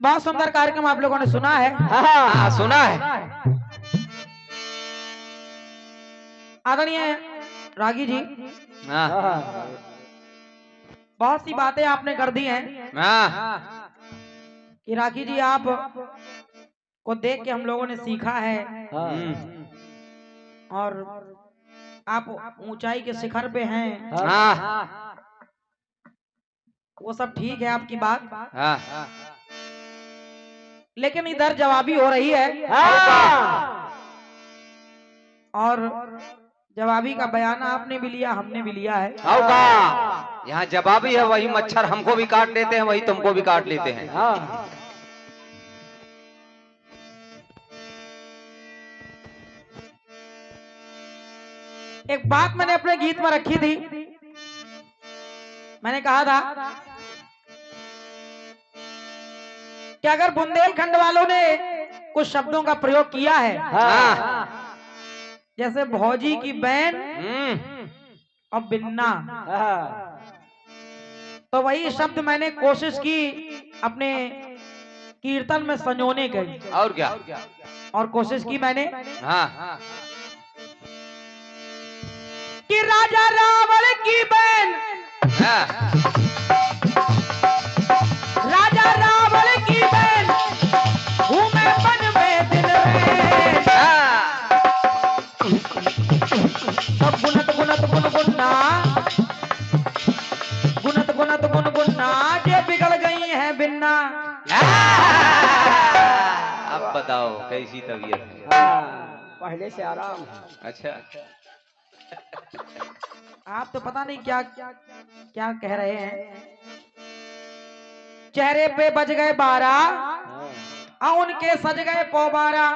बहुत सुंदर कार्यक्रम आप लोगों ने सुना है। हाँ सुना है। आदरणीय रागी जी, हाँ बहुत सी बातें आपने कर दी हैं हाँ कि रागी जी आप को देख के हम लोगों ने सीखा है और आप ऊंचाई के शिखर पे हैं। हाँ वो सब ठीक है आपकी बात, हाँ लेकिन इधर जवाबी हो रही है और जवाबी का बयान आपने भी लिया, हमने भी लिया है। का यहाँ जवाबी है, वही मच्छर हमको भी काट लेते हैं, वही तुमको भी काट लेते हैं। एक बात मैंने अपने गीत में रखी थी, मैंने कहा था कि अगर बुंदेलखंड वालों ने कुछ शब्दों का प्रयोग किया है, जैसे भौजी की बहन और बिन्ना, तो वही शब्द मैंने कोशिश की अपने कीर्तन में संजोने की। और क्या? और कोशिश की मैंने हाँ कि राजा रावण की बहन, राजा रावण की बहन हूँ मैं बन में दिन में, सब गुनत गुनत गुन गुन्ना, गुनत गुनत गुन गुन्ना जे बिगड़ गई है बिन्ना। अब बताओ कैसी तबीयत है? पहले से आराम है। अच्छा आप तो पता नहीं क्या क्या कह रहे हैं। चेहरे पे बज गए 12 और उनके सज गए पौबारा।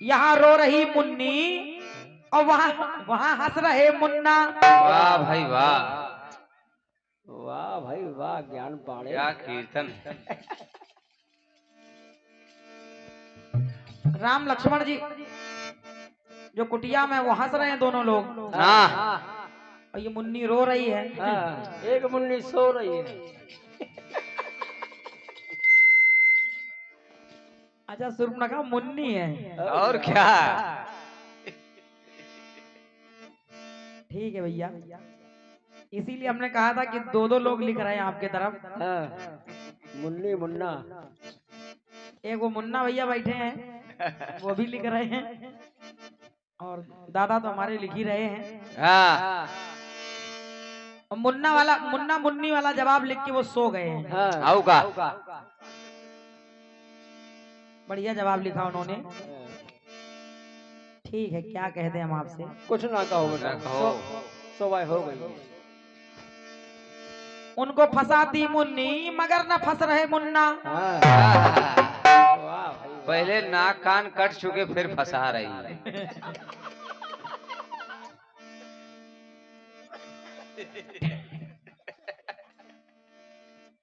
यहाँ रो रही मुन्नी और वहाँ वहाँ हंस रहे मुन्ना। वाह भाई वाह, वाह भाई वाह, ज्ञान पाड़े क्या कीर्तन है। राम लक्ष्मण जी जो कुटिया में वो हंस रहे हैं दोनों लोग, और ये मुन्नी रो रही है। एक मुन्नी सो रही है। अच्छा, सूर्पनखा मुन्नी है। और क्या? ठीक है भैया, इसीलिए हमने कहा था कि दो दो लोग लिख रहे हैं आपके तरफ। मुन्नी मुन्ना, एक वो मुन्ना भैया बैठे हैं वो भी लिख रहे हैं, और दादा तो हमारे लिख ही रहे हैं। और मुन्ना वाला मुन्ना मुन्नी वाला जवाब लिख के वो सो गए हैं। आओ का बढ़िया जवाब लिखा उन्होंने। ठीक है, क्या कहते हैं हम आपसे। कुछ ना कहो बेटा, कहो। सुबह हो गई। उनको फंसाती मुन्नी मगर न फंस रहे मुन्ना। वाह भाई, पहले नाक कान कट चुके फिर फंसा रही है।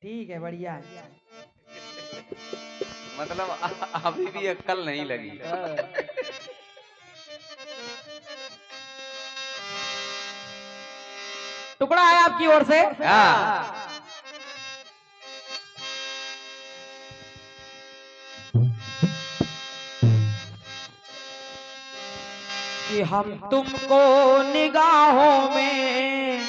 ठीक है, बढ़िया है। मतलब अभी भी अक्कल नहीं लगी। टुकड़ा है आपकी ओर से। कि हम तुमको निगाहों में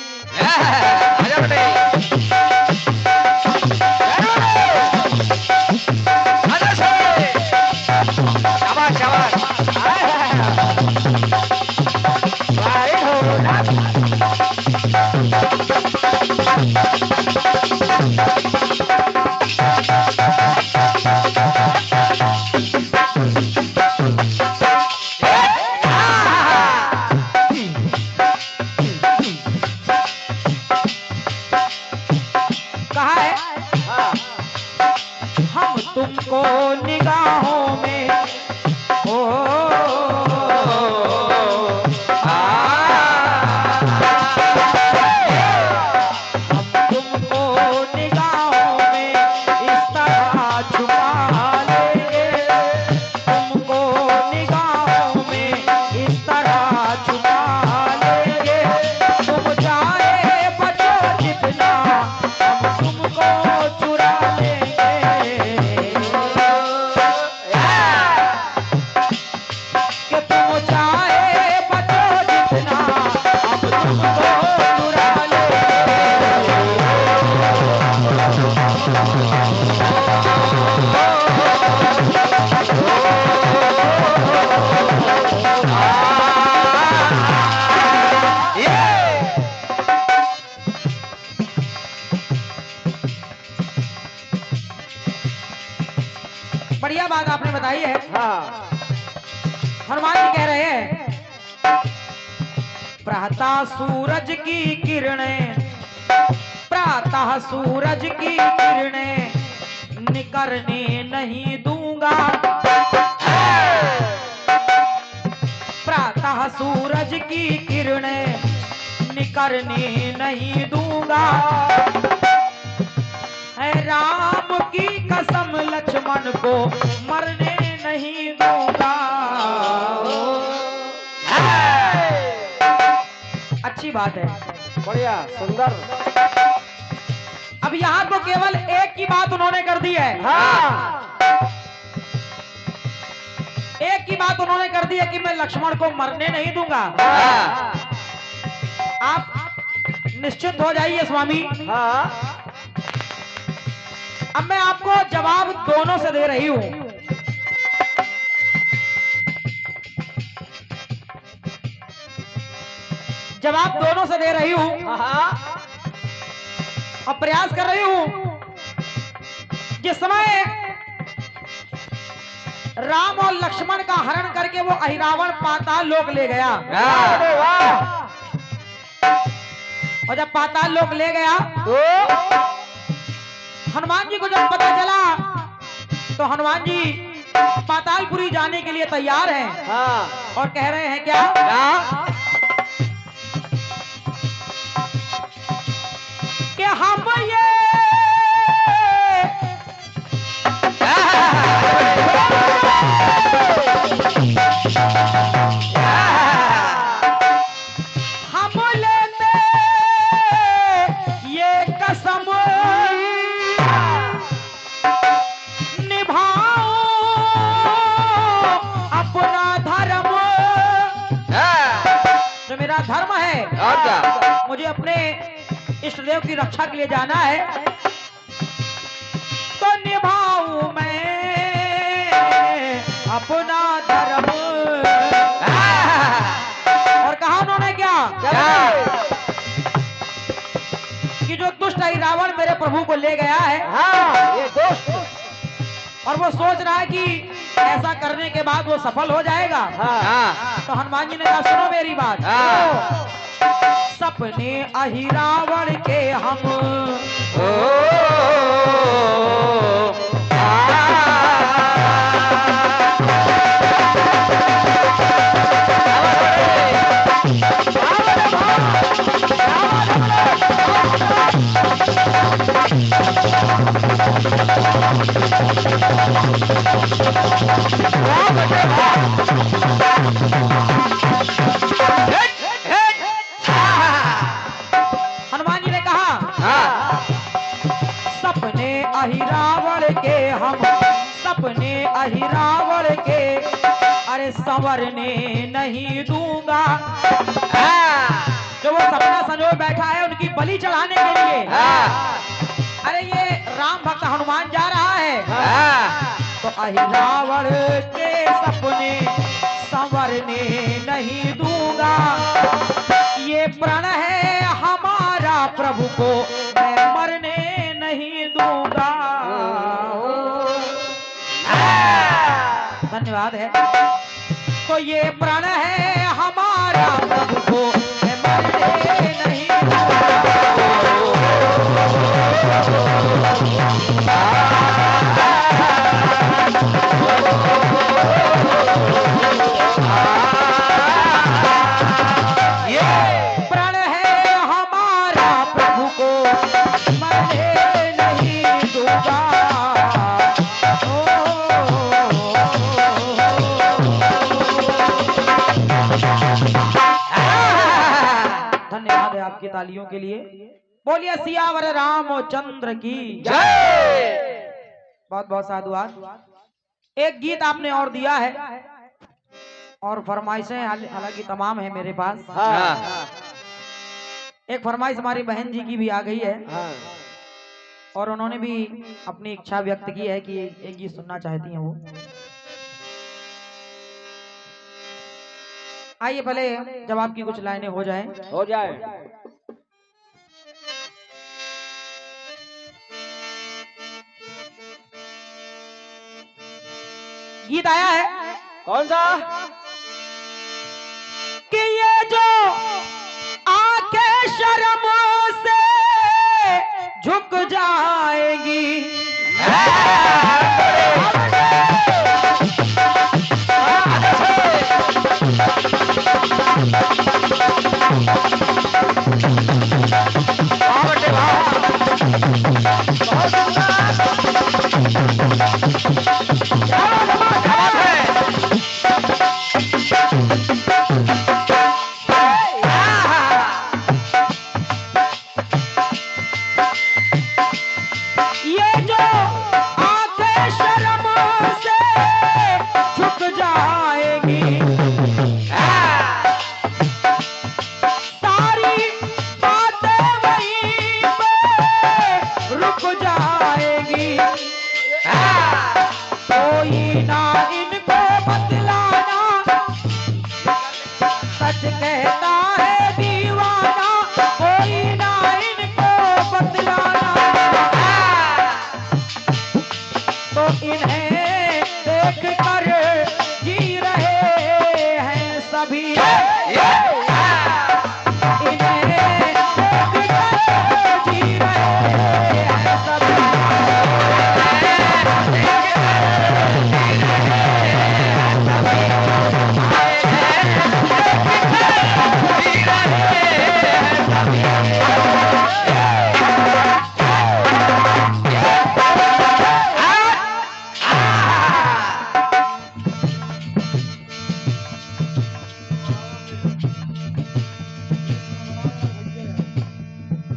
शाबाश शाबाश। बढ़िया बात आपने बताई है। हाँ हनुमान जी कह रहे हैं, प्रातः सूरज की किरणें, प्रातः सूरज की किरणें निकरने नहीं दूंगा, प्रातः सूरज की किरणें निकरने नहीं दूंगा, है राम की कसम लक्ष्मण को मरने नहीं दूंगा। अच्छी बात है, बढ़िया सुंदर। अब यहाँ तो केवल एक की बात उन्होंने कर दी है। हाँ एक की बात उन्होंने कर दी है कि मैं लक्ष्मण को मरने नहीं दूंगा। आप निश्चित हो जाइए स्वामी। हाँ अब मैं आपको जवाब दोनों से दे रही हूं। जवाब दोनों से दे रही हूं हाँ और प्रयास कर रही हूं। जिस समय राम और लक्ष्मण का हरण करके वो अहिरावण पाताल लोक ले गया, अरे वाह। और जब पाताल लोक ले गया तो हनुमान जी को जब पता चला तो हनुमान जी पातालपुरी जाने के लिए तैयार हैं। हाँ और कह रहे हैं क्या, कि हम ये हम लेते ये कसम निभाओ अपना धर्म, जो मेरा धर्म है और क्या? मुझे अपने इष्ट देव की रक्षा के लिए जाना है, तो निभाऊं मैं अपना धर्म। और कहा उन्होंने क्या, कि जो दुष्ट रावण मेरे प्रभु को ले गया है, हाँ ये दोस्त। और वो सोच रहा है कि ऐसा करने के बाद वो सफल हो जाएगा। हाँ तो हनुमान जी ने कहा, सुनो मेरी बात, सपने अहिरावण के हम हनुमान जी ने कहा, सपने अहिरावण के हम, सपने अहिरावण के अरे संवरने नहीं दूंगा। जो वो सपना संजोए बैठा है उनकी बलि चढ़ाने के लिए, अरे ये राम भक्त हनुमान जा रहा है, तो अहिरावण के सपने संवरने नहीं दूंगा। ये प्रण है हमारा प्रभु को मैं मरने नहीं दूंगा। धन्यवाद है। तो ये प्रण है हमारा प्रभु को मैं मरने नहीं प्रण है हमारा प्रभु को मरने नहीं दूंगा। धन्यवाद है आपकी तालियों के लिए। बोलिए सियावर रामचंद्र की जय। बहुत बहुत साधुवाद। एक गीत आपने और दिया है और फरमाइशें हालांकि तमाम है मेरे पास। हाँ एक फरमाइश हमारी बहन जी की भी आ गई है हाँ और उन्होंने भी अपनी इच्छा व्यक्त की है कि एक गीत सुनना चाहती हैं वो। आइए पहले जब आपकी कुछ लाइनें हो जाएं। हो जाए। गीत आया है। कौन सा? कि ये जो आंखें शर्म से झुक जाएगी, ये जो आंखें शर्म से झुक जाएगी, सारी बातें वहीं पे रुक जाएगी, कोई ना इनको बतलाना, सच कहता है दीवाना, कोई ना इनको बतलाना, तो इन्हें देख कर जी रहे हैं सभी, इन्हें देख कर जी रहे हैं सभी।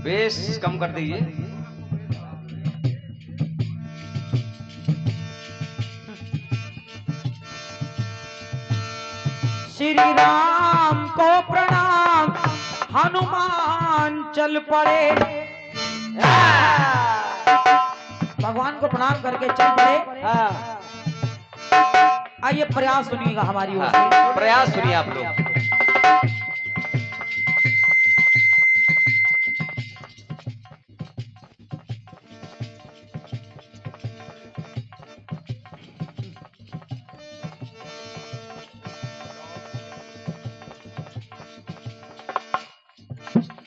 बेस कम कर दीजिए। श्री राम को प्रणाम, हनुमान चल पड़े, भगवान को प्रणाम करके चल पड़े। हाँ। आइए प्रयास सुनिएगा हमारी ओर से। प्रयास सुनिए आप लोग।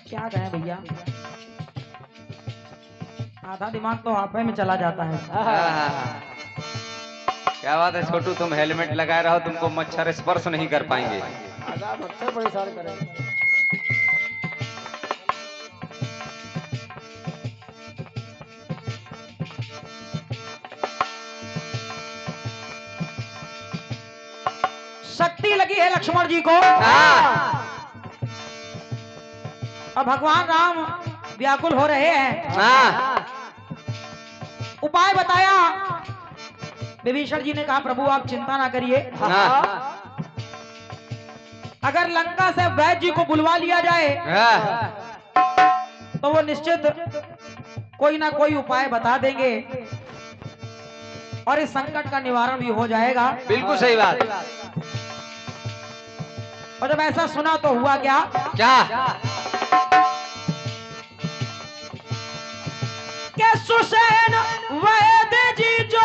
क्या कहें भैया, आधा दिमाग तो आप में चला जाता है। क्या बात है छोटू, तुम हेलमेट लगाए रहो, तुमको मच्छर स्पर्श नहीं कर पाएंगे। आजाद मच्छर परेशान करेंगे। शक्ति लगी है लक्ष्मण जी को, और भगवान राम व्याकुल हो रहे हैं। उपाय बताया विभीषण जी ने, कहा प्रभु आप चिंता ना करिए, अगर लंका से वैद्य जी को बुलवा लिया जाए तो वो निश्चित कोई ना कोई उपाय बता देंगे और इस संकट का निवारण भी हो जाएगा। बिल्कुल सही बात। और जब ऐसा सुना तो हुआ क्या? क्या सुसैन वैद्य जी जो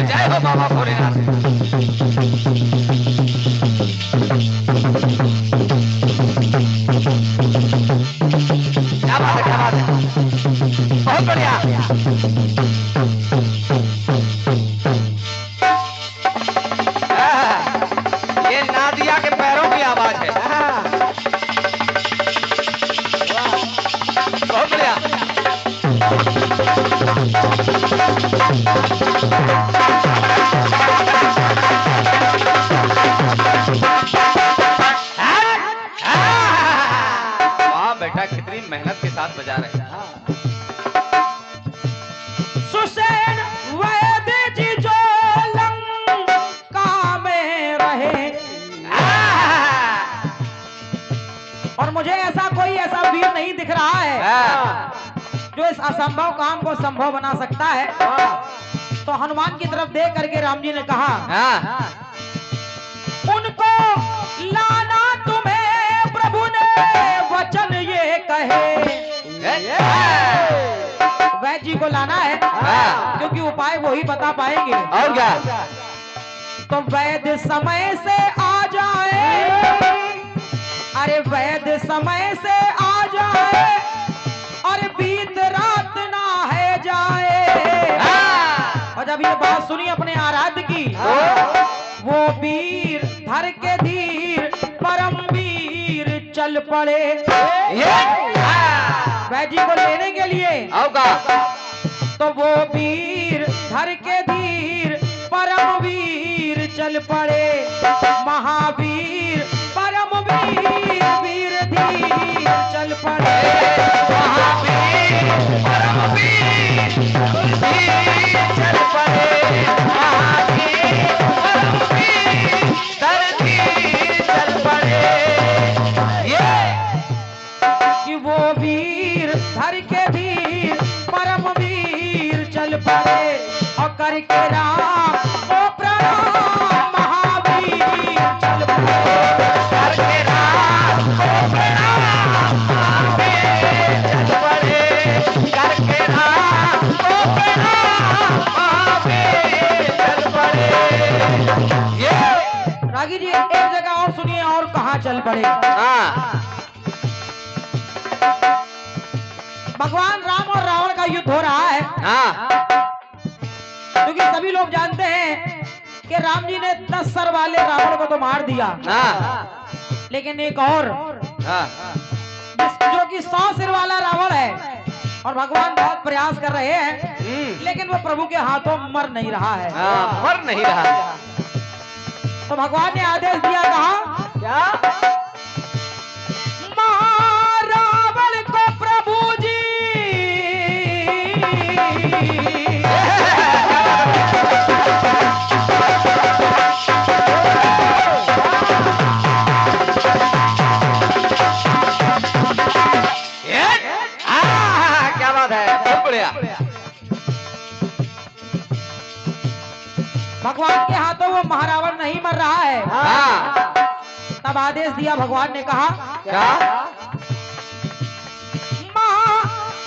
जय हो बाबा भोलेनाथ। क्या बात है, क्या बात है, बहुत बढ़िया। ये नादिया के पैरों की आवाज है। बहुत बढ़िया। इस असंभव काम को संभव बना सकता है। तो हनुमान की तरफ देख करके राम जी ने कहा, उनको लाना तुम्हें प्रभु ने वचन ये कहे। वैद्य जी को लाना है क्योंकि उपाय वही बता पाएंगे। और क्या? तो वैद्य समय से आ जाए, अरे वैद्य समय से आ जाए, और बीत रात ना है जाए। और जब ये बात सुनी अपने आराध्य की, वो वीर धर के धीर परम वीर चल पड़े वैद्य जी को लेने के लिए। तो वो वीर धर के धीर परम वीर चल पड़े, महावीर परम वीर वीर धीर चल पड़े, महावीर परम वीर धीर चल पड़े, महावीर परम वीर धीर चल पड़े। ये कि वो वीर धर के धीर परम वीर चल पड़े, और करके राम को प्रणाम महावीर चल पड़े, करके राम को प्रणाम महावीर चल पड़े, करके राम को प्रणाम महावीर चल पड़े। ये रागी जी एक जगह और सुनिए, और कहाँ चल पड़े। भगवान राम और रावण का युद्ध हो रहा है। क्योंकि सभी लोग जानते हैं कि राम जी ने 10 सर वाले रावण को तो मार दिया, लेकिन एक और जो कि 100 सिर वाला रावण है, और भगवान बहुत प्रयास कर रहे हैं, लेकिन वो प्रभु के हाथों मर नहीं रहा है। मर नहीं रहा। तो भगवान ने आदेश दिया, कहा क्या? रावण को प्रभु जी क्या बात है, बहुत बढ़िया। भगवान के हाथों वो महारावण नहीं मर रहा है। तब आदेश दिया भगवान ने, कहा क्या?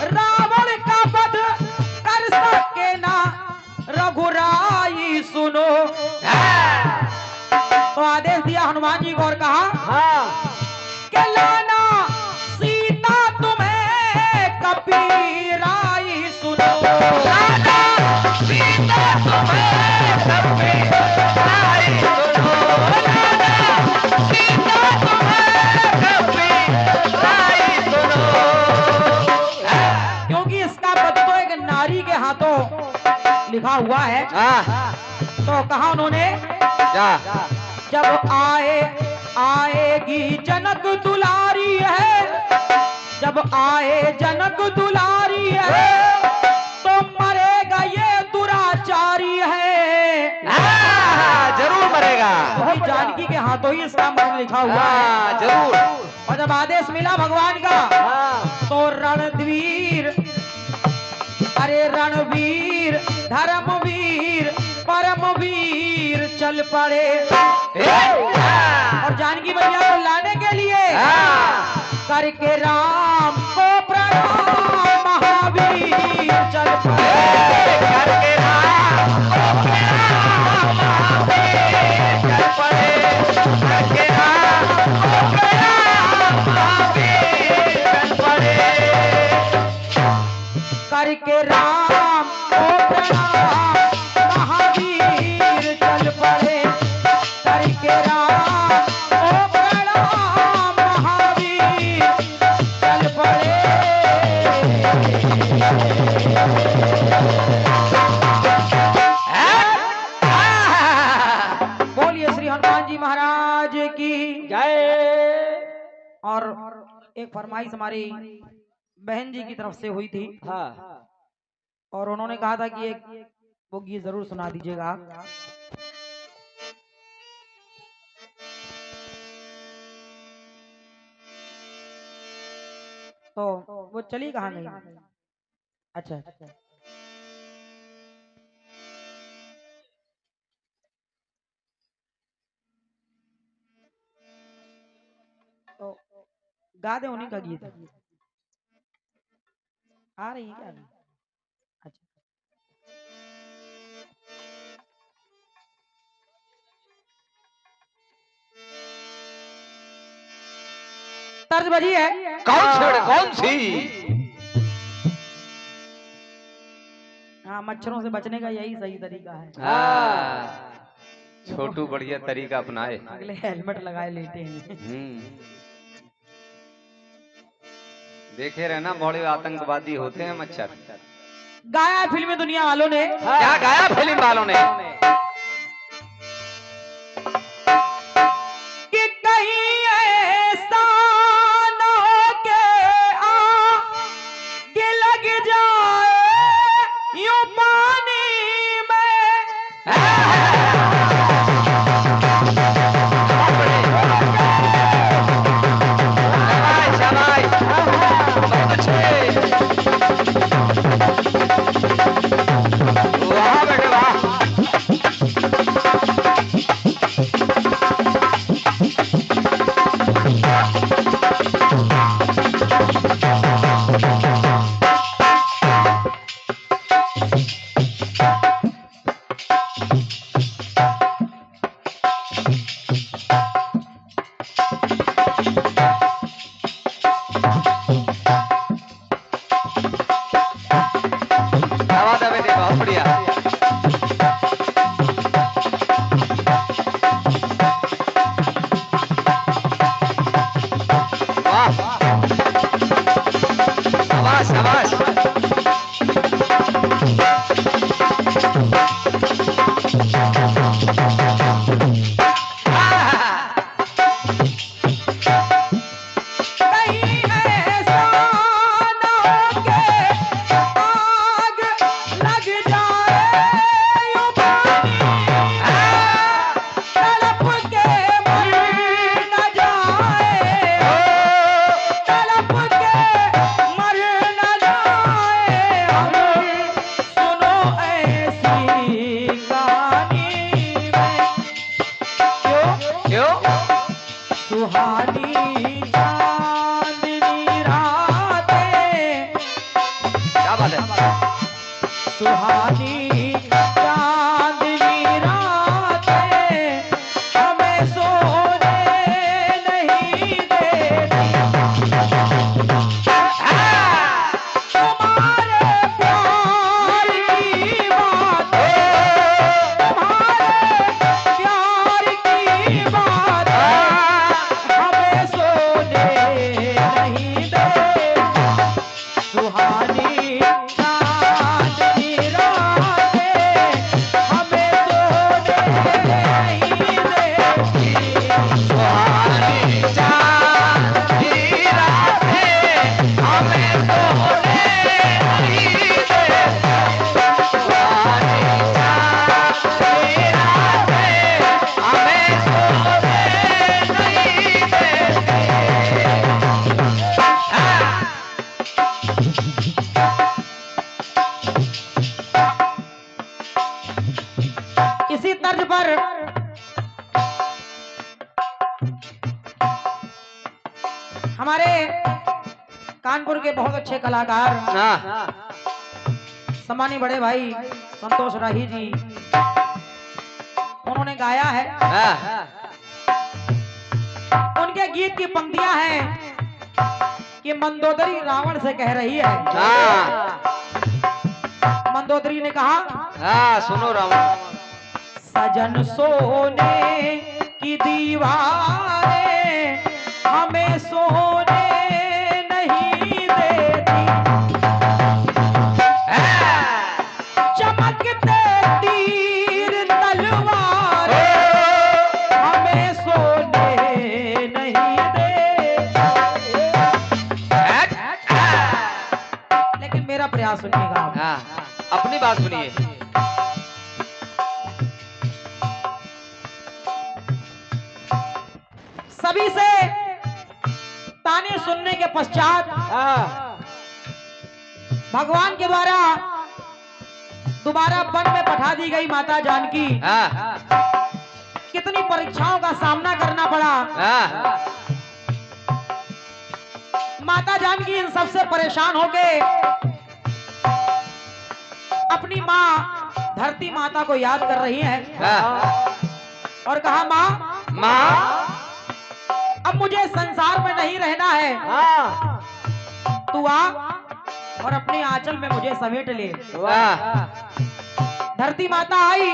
रावण का वध कर सके ना रघुराई सुनो। तो आदेश दिया हनुमान जी को, और कहा कि लाना सीता तुम्हें कबीराई सुनो, लाना सीता तुम्हें कबीराई सुनो, लाना सीता तुम्हें कबीराई सुनो। क्योंकि इसका वध तो एक नारी के हाथों लिखा हुआ है। तो कहा उन्होंने, जब आएगी जनक दुलारी है, जब आए जनक दुलारी है, तो मरेगा ये दुराचारी है। जरूर मरेगा। वही जानकी के हाथों ही इसका मरण लिखा हुआ है। जरूर। और जब आदेश मिला भगवान का, तो रणवीर, अरे रणवीर धर्मवीर परमवीर चल पड़े, और जानकी मैया को लाने के लिए करके राम को प्रणाम महावीर चल पड़े, करके राम को प्रणाम महावीर चल पड़े, करके राम को प्रणाम महावीर चल पड़े, करके राम को प्रणाम महावीर चल पड़े, करके राम को प्रणाम महावीर चल पड़े। बोलिए श्री हनुमान जी महाराज की जय। और एक फरमाइश हमारी बहन जी की तरफ से हुई थी। और उन्होंने कहा था कि एक वो गीत जरूर सुना दीजिएगा आप। तो वो चली कहाँ गई? अच्छा तो गा दे उन्हीं का गीत आ रही है क्या अभी? अच्छा तर्ज बजी है। कौन सी? हाँ मच्छरों से बचने का यही सही तरीका है। छोटू बढ़िया तरीका अपनाए। अगले हेलमेट लगाए लेटे हैं। देखे रहना बड़े आतंकवादी होते हैं मच्छर। गाया फिल्मी दुनिया वालों ने। क्या गाया फिल्म वालों ने? कि कहीं ऐसा न हो के आगे लग जाए यूं पानी में। शाबाश, बहुत अच्छे। वाह बेटे वाह। क्या बात है बेटे, बहुत बढ़िया। वाह, शाबाश शाबाश। कहीं ऐसा न हो के आग लग जाए यूं पानी में। तड़प के मर न जाए, तड़प के मर न जाए हम। सुनो ऐसी कहानी में क्यों क्यों? सुहानी चांदनी रातें, क्या बात है? सुहानी चांदनी रातें हमें सोने नहीं देती। तुम्हारे प्यार की बातें, तुम्हारे प्यार की बातें हमें सोने नहीं देती। सुहानी चांदनी रातें हमें सोने नहीं देती। सुहानी चांदनी रातें हमें सोने नहीं देती। सुहानी चांदनी रातें हमें सोने नहीं देती। इसी तर्ज पर हमारे कानपुर के बहुत अच्छे कलाकार सम्मानी बड़े भाई संतोष राही जी, उन्होंने गाया है। उनके गीत की पंक्तियां हैं कि मंदोदरी रावण से कह रही है। मंदोदरी ने कहा, सुनो रावण। सजन सोने की दीवारें हमें सोने नहीं देती। चमकते तीर तलवारें हमें सोने नहीं देती। लेकिन मेरा प्रयास सुनिएगा आप। अपनी बात सुनिए। सभी से ताने सुनने के पश्चात भगवान के द्वारा दोबारा वन में पठा दी गई माता जानकी। कितनी परीक्षाओं का सामना करना पड़ा। माता जानकी इन सबसे परेशान होके अपनी माँ धरती माता को याद कर रही है और कहा, माँ अब मुझे संसार में नहीं रहना है, तू आ और अपने आंचल में मुझे समेट ले। धरती माता आई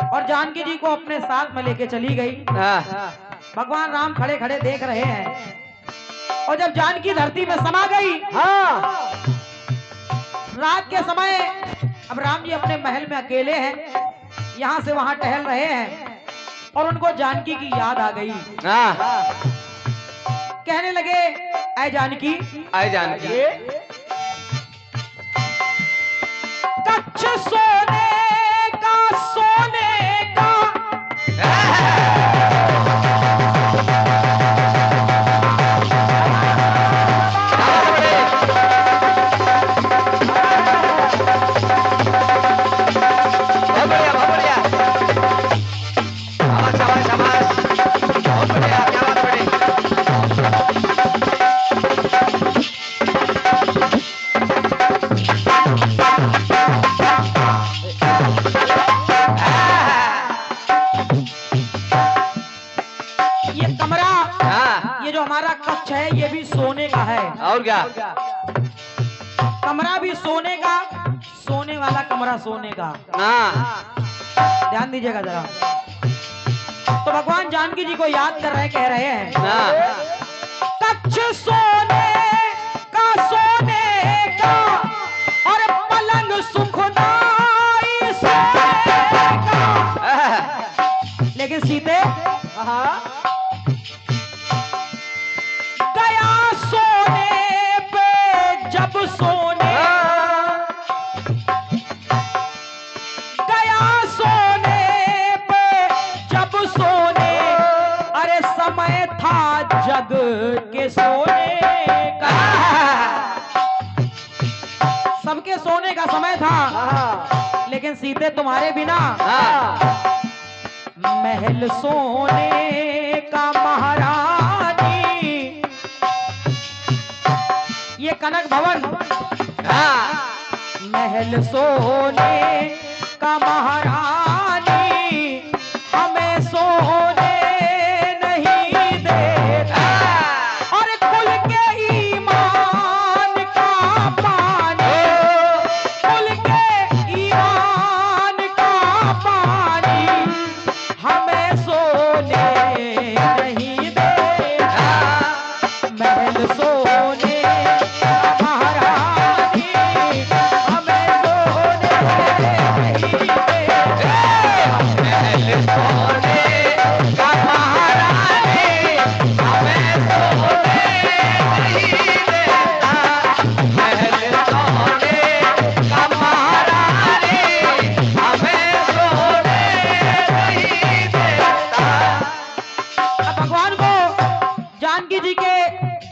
और जानकी जी को अपने साथ में लेके चली गई। भगवान राम खड़े खड़े देख रहे हैं और जब जानकी धरती में समा गई, रात के समय अब राम जी अपने महल में अकेले हैं, यहाँ से वहां टहल रहे हैं और उनको जानकी की याद आ गई। कहने लगे, ऐ जानकी, कच्छ सोने का ये भी सोने का है। और क्या, कमरा भी सोने का, सोने वाला कमरा सोने का। ध्यान दीजिएगा जरा। तो भगवान जानकी जी को याद कर रहे, कह रहे हैं, कच्छ सोने का और पलंग सुखदाई सोने का। लेकिन सीते जग के सोने का, सबके सोने का समय था, लेकिन सीते तुम्हारे बिना महल सोने का महारानी, ये कनक भवन महल सोने का महारानी हमें सोने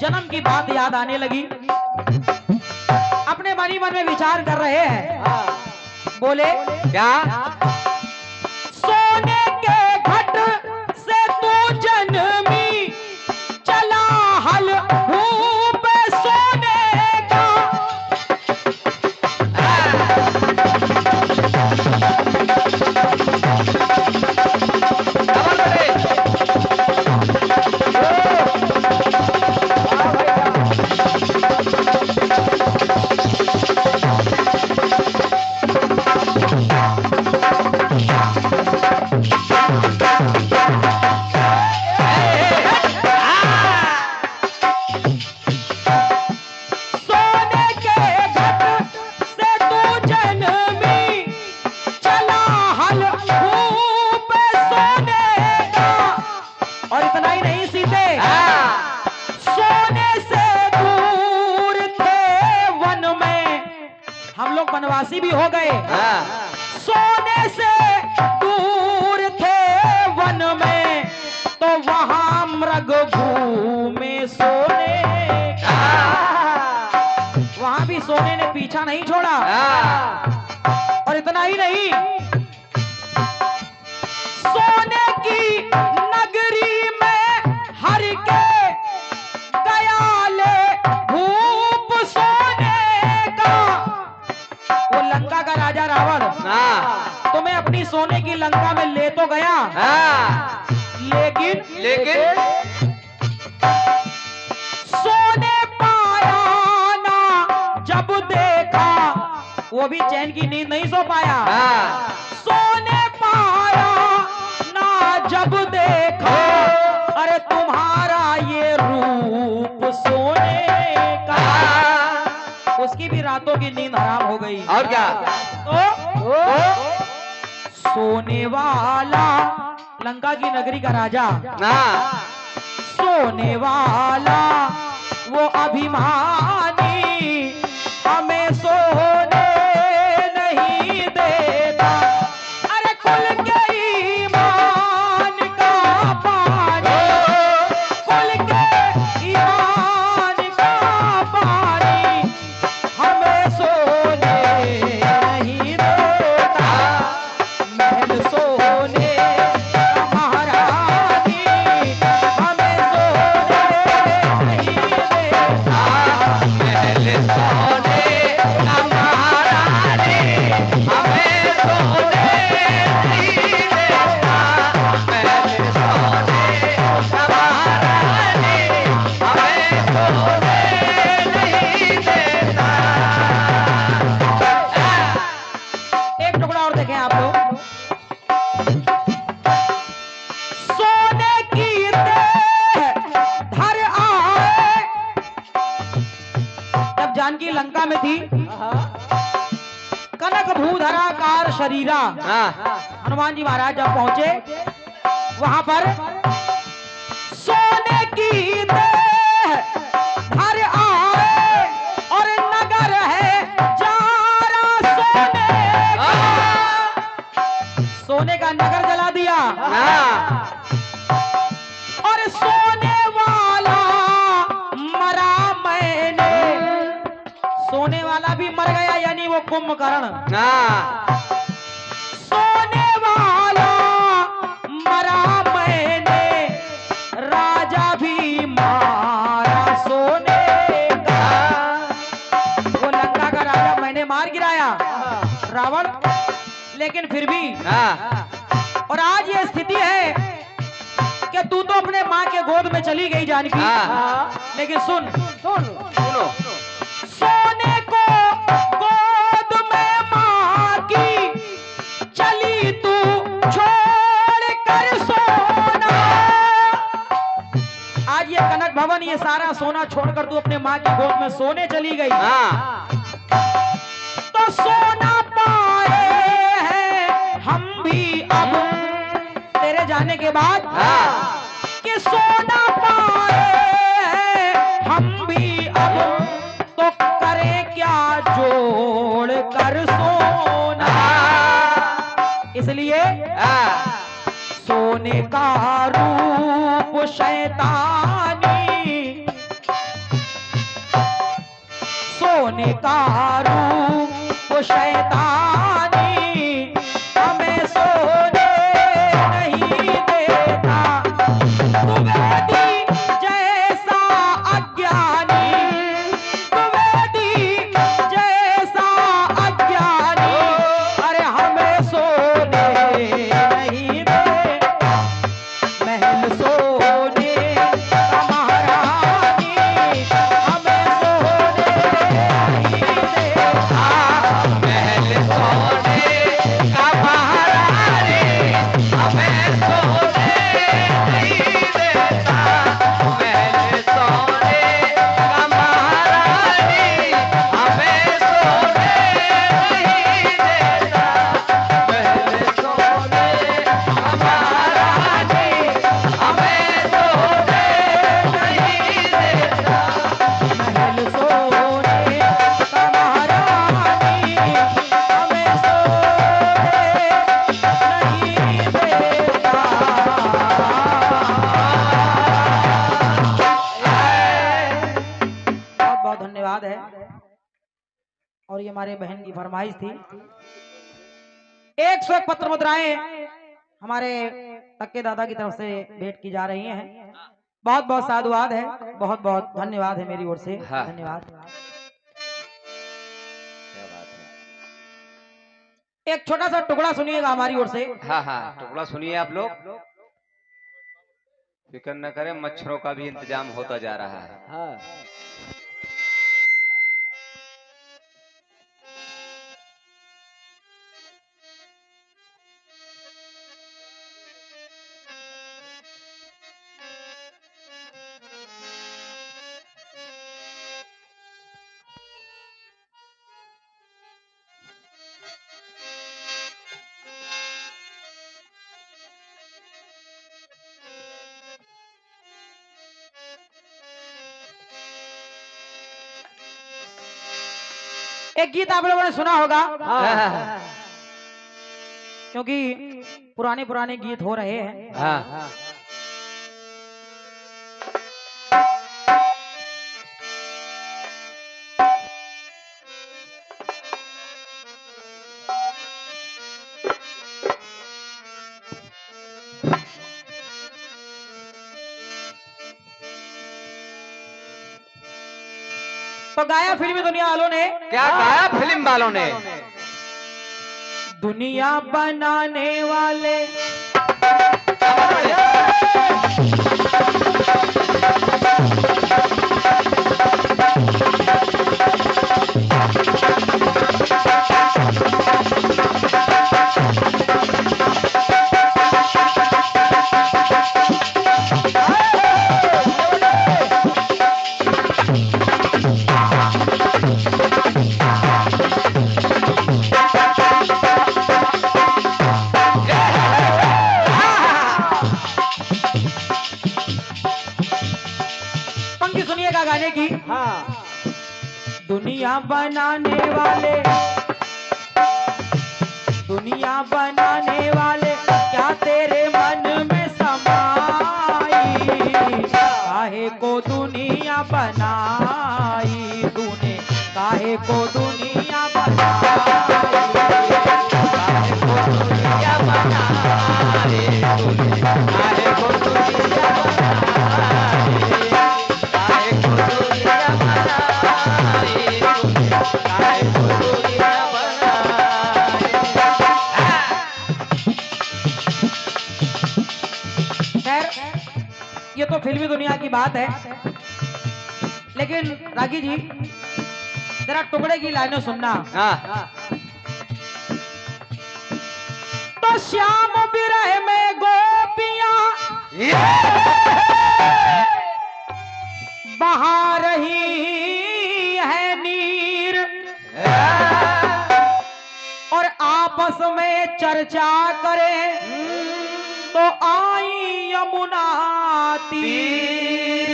जन्म की बात याद आने लगी। अपने मन ही मन में विचार कर रहे हैं। बोले, क्या? सोने के घट से तू जन्मी, चला हल धूप सोने का। वनवासी भी हो गए, सोने से दूर थे वन में, तो वहां मृग भूमि सोने का, वहां भी सोने ने पीछा नहीं छोड़ा। और इतना ही नहीं, सोने की नगरी में हर के गया ले भूप सोने का। वो लंका का राजा रावण तुम्हें अपनी सोने की लंका में ले तो गया, लेकिन सोने पाया ना जब देखा, वो भी चैन की नींद नहीं सो पाया। सोने पाया ना जब देखा, अरे तुम्हारा ये रूप सोने का। उसकी भी रातों की नींद हराम हो गई। और क्या? तो सोने वाला लंका की नगरी का राजा, सोने वाला वो अभिमानी हमें सोने नहीं देता। अरे खुल के ईमान का पानी, खुल के ईमान का पानी हमें सोने नहीं देता। महल सोने का महारानी हमें सोने नहीं देता। महल सोने का महारानी हमें सोने नहीं देता। महल सोने का महारानी हमें सोने नहीं देता। एक टुकड़ा और देखें आप लोग। सोने की देह धर आए, जब जानकी लंका में थी, कनक भूधराकार शरीरा, हनुमान जी महाराज जब पहुंचे वहां पर, सोने की देह धर आए और नगर है जारा सोने का। सोने का नगर जला दिया और सोने वाला मरा मैंने। सोने वाला भी मर गया, यानी वो कुंभकर्ण। सोने वाला मरा मैंने, राजा भी मारा सोने का। वो लंका का राजा मैंने मार गिराया रावण, लेकिन फिर भी और आज ये स्थिति है कि तू तो अपने माँ के गोद में चली गई जानकी, लेकिन सुन सुनो, सोने को गोद में माँ की चली तू छोड़ कर सोना। आज ये कनक भवन, ये सारा सोना छोड़कर तू अपने माँ की गोद में सोने चली गई। तो सोना पाए हैं हम भी अब तेरे जाने के बाद, कि सोना पाए हैं हम भी अब, तो करें क्या जोड़ कर सोना। इसलिए सोने का रूप शैतानी, सोने का रूप शैतानी हमें सोने नहीं देता। कुबेदी जैसा अज्ञानी, कुबेदी जैसा अज्ञानी, अरे हमें सोने नहीं देता। महल सोने का महारानी हमें सोने नहीं देता। महल हमारे बहन की फरमाइश थी। 101 पत्र मुद्राएं हमारे तक्के दादा की तरफ से भेंट की जा रही हैं। बहुत बहुत साधुवाद है, बहुत बहुत धन्यवाद है मेरी ओर से। हाँ। धन्यवाद। क्या बात है। एक छोटा सा टुकड़ा सुनिएगा हमारी ओर से। हाँ हाँ, टुकड़ा सुनिए आप लोग, फिक्र न करें, मच्छरों का भी इंतजाम होता जा रहा है। हाँ। एक गीत आप लोगों ने सुना होगा, हाँ। क्योंकि पुराने पुराने गीत हो रहे हैं। हाँ। तो गाया फिल्मी दुनिया वालों ने। क्या गाया फिल्म वालों ने? दुनिया बनाने वाले गाने की। हाँ। दुनिया बनाने वाले, दुनिया बनाने वाले क्या तेरे मन में समाई, काहे को दुनिया बनाई तूने, काहे को दुनिया बनाई, काहे को दुनिया बनाई तूने, काहे को दुनिया ये तो फिल्मी दुनिया की बात है, लेकिन रागी जी जरा टुकड़े की लाइनें सुनना। तो श्याम विरह में गोपियां बहा रही है नीर, और आपस में चर्चा करें तो आई यमुना तीर।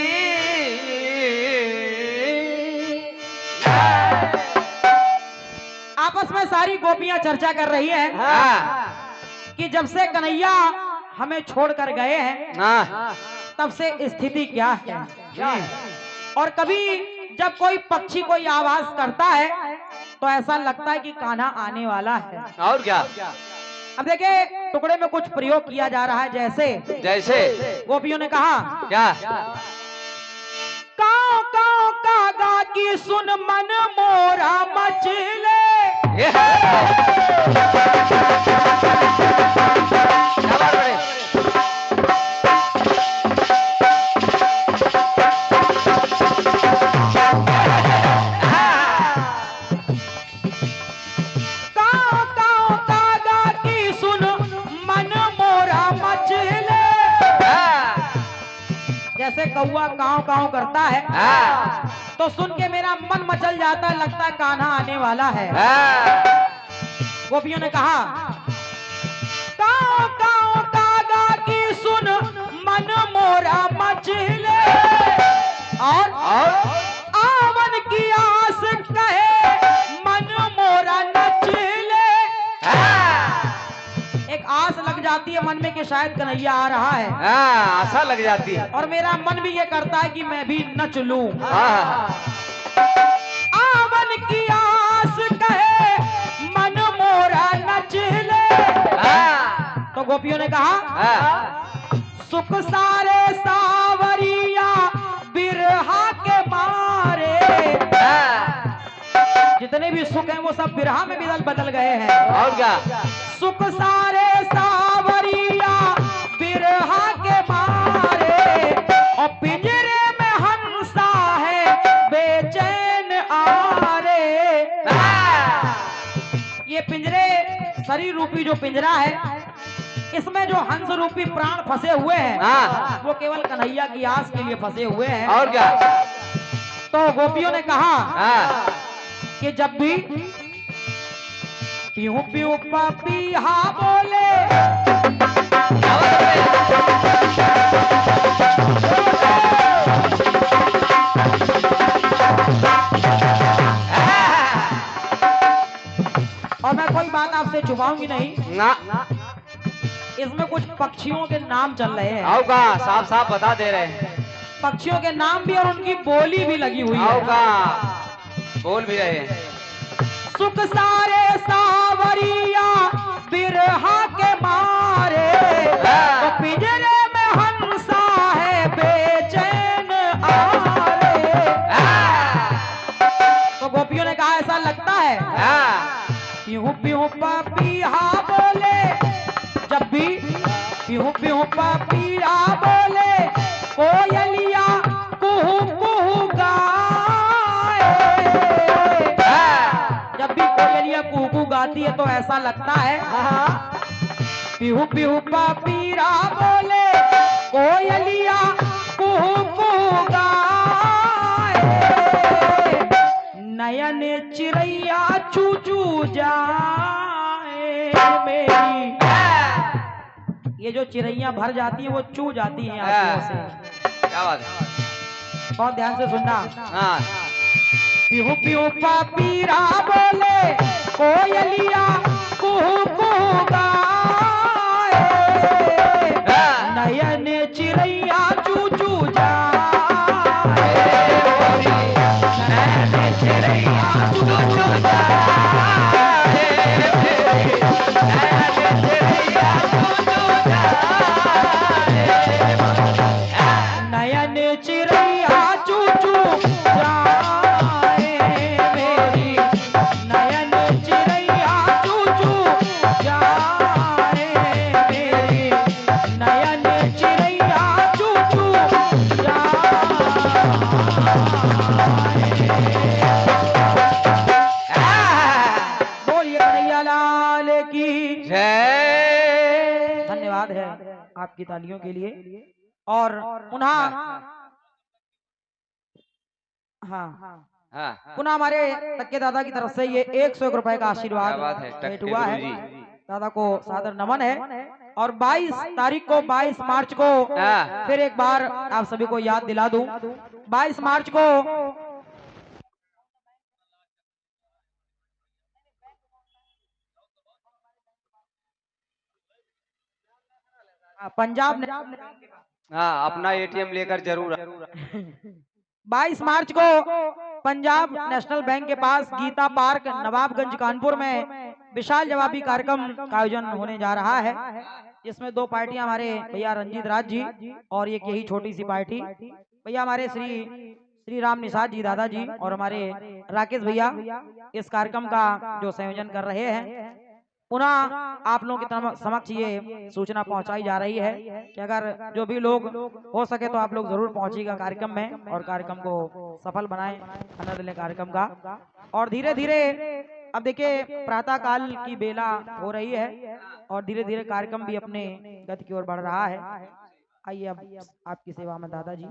आपस में सारी गोपियां चर्चा कर रही हैं कि जब से कन्हैया हमें छोड़कर गए हैं तब से स्थिति क्या है, और कभी जब कोई पक्षी कोई आवाज करता है तो ऐसा लगता है कि कान्हा आने वाला है। और क्या? अब देखिए टुकड़े में कुछ प्रयोग किया जा रहा है, जैसे जैसे गोपियों ने कहा क्या? काओ काओ कागा की सुन मन मोरा मचले, जैसे कौआ काव काव करता है तो सुन के मेरा मन मचल जाता है, लगता है कान्हा आने वाला है। गोपियों ने कहा काव काव कागा की सुन मन मोरा मचले, और आवन की आस कहे मन मोरा नचले। एक आस लग जाती है मन में कि शायद कन्हैया आ रहा है, आशा लग जाती है, और मेरा मन भी ये करता है कि मैं भी नच लूं। आवन की आस कहे तो गोपियों ने कहा हाँ, सुख सारे सावरिया बिरहा के मारे। हाँ, जितने भी सुख हैं वो सब बिरहा में बदल गए हैं। और क्या? सुख सारे सावरिया बिरहा के मारे और पिंजरे में हंसा है बेचैन आरे। ये पिंजरे शरीर रूपी जो पिंजरा है इसमें जो हंस रूपी प्राण फंसे हुए हैं हाँ, वो केवल कन्हैया की आस के लिए फंसे हुए हैं। और क्या? तो गोपियों ने कहा हाँ, कि जब भी पीहू पीहू पपीहा बोले और मैं कोई बात आपसे छुपाऊंगी नहीं, ना, इसमें कुछ पक्षियों के नाम चल रहे हैं। आओ का साफ साफ बता दे रहे हैं। पक्षियों के नाम भी और उनकी बोली भी लगी हुई आओ है। का बोल भी रहे हैं। सुख सारे सावरिया बिरहा के मारे तो पिंजरे में हंसा है बेचैन आरे। तो गोपियों ने कहा ऐसा लगता है पीहू पीहू पपीहा बोले, जब भी पीहू पीहू पपीहा बोले कोयलिया कुहू कुहू गाए। जब भी कोयलिया कुहू कुहू गाती है तो ऐसा लगता है पीहू पीहू पपीहा बोले कोयलिया कुहू कुहू गाए। नयन चिड़ैया चू चू जाए मेरी। ये जो चिड़ैया भर जाती है वो चू जाती हैं आंखों से। क्या बात है? बहुत ध्यान से सुनना। हाँ, पीहू पीहू पपीहा बोले कोयलिया कुहू कुहू गाए। नयन चिड़ैया चू चू जाए नयन चिड़ैया चू चू नयन चिड़ैया चू चू जाए मेरी। नयन चिड़ैया चू चू जाए मेरी। नयन चिड़ैया चू चू जाए। बोलिए कन्हैया लाल की जय। धन्यवाद है आपकी तालियों के लिए। और पुनः हाँ हाँ, पुनः हमारे टक्के दादा की तरफ से ये 101 रुपए का आशीर्वाद क्या बात है, भेंट टक्के हुआ है। गुरुजी। दादा को सादर नमन है। और 22 तारीख को 22 मार्च को हाँ। फिर एक बार आप सभी को याद दिला दूं, 22 मार्च को पंजाब ने हाँ, अपना एटीएम लेकर जरूर 22 मार्च को पंजाब नेशनल बैंक के पास गीता पार्क नवाबगंज कानपुर में विशाल जवाबी कार्यक्रम का आयोजन होने जा रहा है, जिसमें दो पार्टियां हमारे भैया रंजीत राज जी और एक यही छोटी सी पार्टी भैया हमारे श्री राम निषाद जी दादाजी और हमारे राकेश भैया इस कार्यक्रम का जो संयोजन कर रहे हैं। पुनः आप लोगों की समक्ष ये सूचना पहुंचाई जा रही है कि अगर जो भी लोग हो सके तो आप लोग जरूर पहुंचिएगा कार्यक्रम में और कार्यक्रम को सफल बनाएं, आनंद लें कार्यक्रम का। और धीरे धीरे अब देखिए प्रातः काल की बेला हो रही है और धीरे धीरे कार्यक्रम भी अपने गति की ओर बढ़ रहा है। आइए अब आपकी सेवा में दादाजी।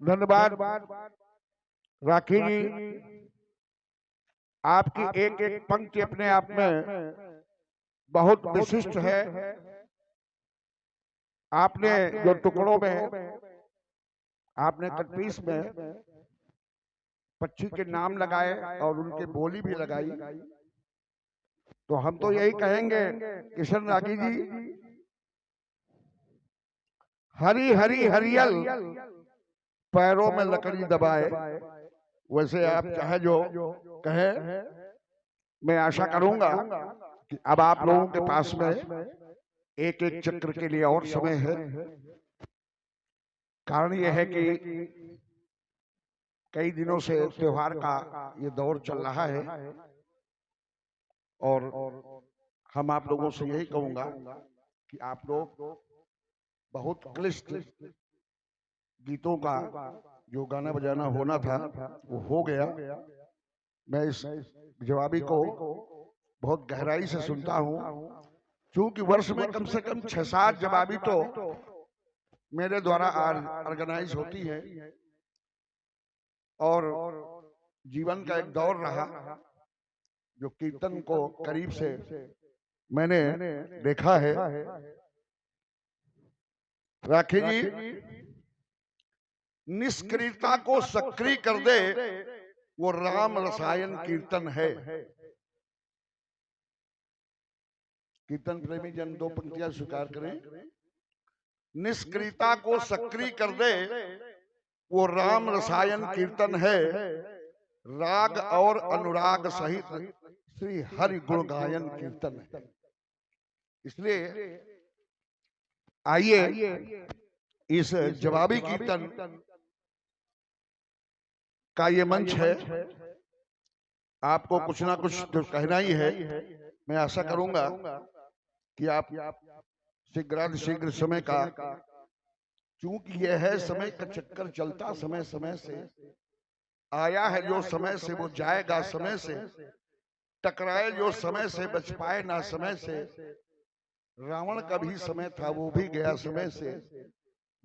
धन्यवाद राखी जी। आपकी एक एक पंक्ति अपने आप में बहुत विशिष्ट है आपने जो टुकड़ों में आपने कटपीस में पक्षी के नाम लगाए और उनके बोली भी लगाई, तो हम तो यही कहेंगे किशन रागी जी, हरी हरी हरियल पैरों में लकड़ी दबाए। वैसे आप चाहे जो कहे, मैं आशा करूंगा कि अब आप लोगों के पास में एक एक चक्र के लिए और समय है। कारण यह है कि कई दिनों से त्योहार का ये दौर चल रहा है और हम आप लोगों से यही कहूंगा कि आप लोग बहुत क्लिष्ट गीतों का जो गाना बजाना होना था वो हो गया। मैं इस जवाबी को बहुत गहराई से सुनता हूं, क्योंकि वर्ष में कम से कम 6-7 जवाबी तो मेरे द्वारा ऑर्गेनाइज होती है और जीवन का एक दौर रहा जो कीर्तन को करीब से मैंने देखा है। राखी जी, निष्क्रियता को सक्रिय कर दे वो राम रसायन कीर्तन है। कीर्तन प्रेमी जन 2 पंक्तियां स्वीकार करें। निष्क्रियता को सक्रिय कर दे वो राम रसायन कीर्तन है, राग और अनुराग सहित श्री हरि गुण गायन कीर्तन है। इसलिए आइए इस जवाबी कीर्तन का ये मंच है, आपको कुछ ना कुछ तो कहना ही है। मैं आशा करूंगा कि आप शीघ्र समय का, क्योंकि यह है समय का चक्कर चलता समय समय से, आया है जो समय से वो जाएगा समय से, टकराए जो समय से बच पाए ना समय से, रावण का भी समय था वो भी गया समय से,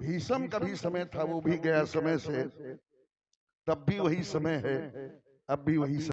भीष्म का भी समय था वो भी गया समय से, तब भी वही समय है अब भी वही समय।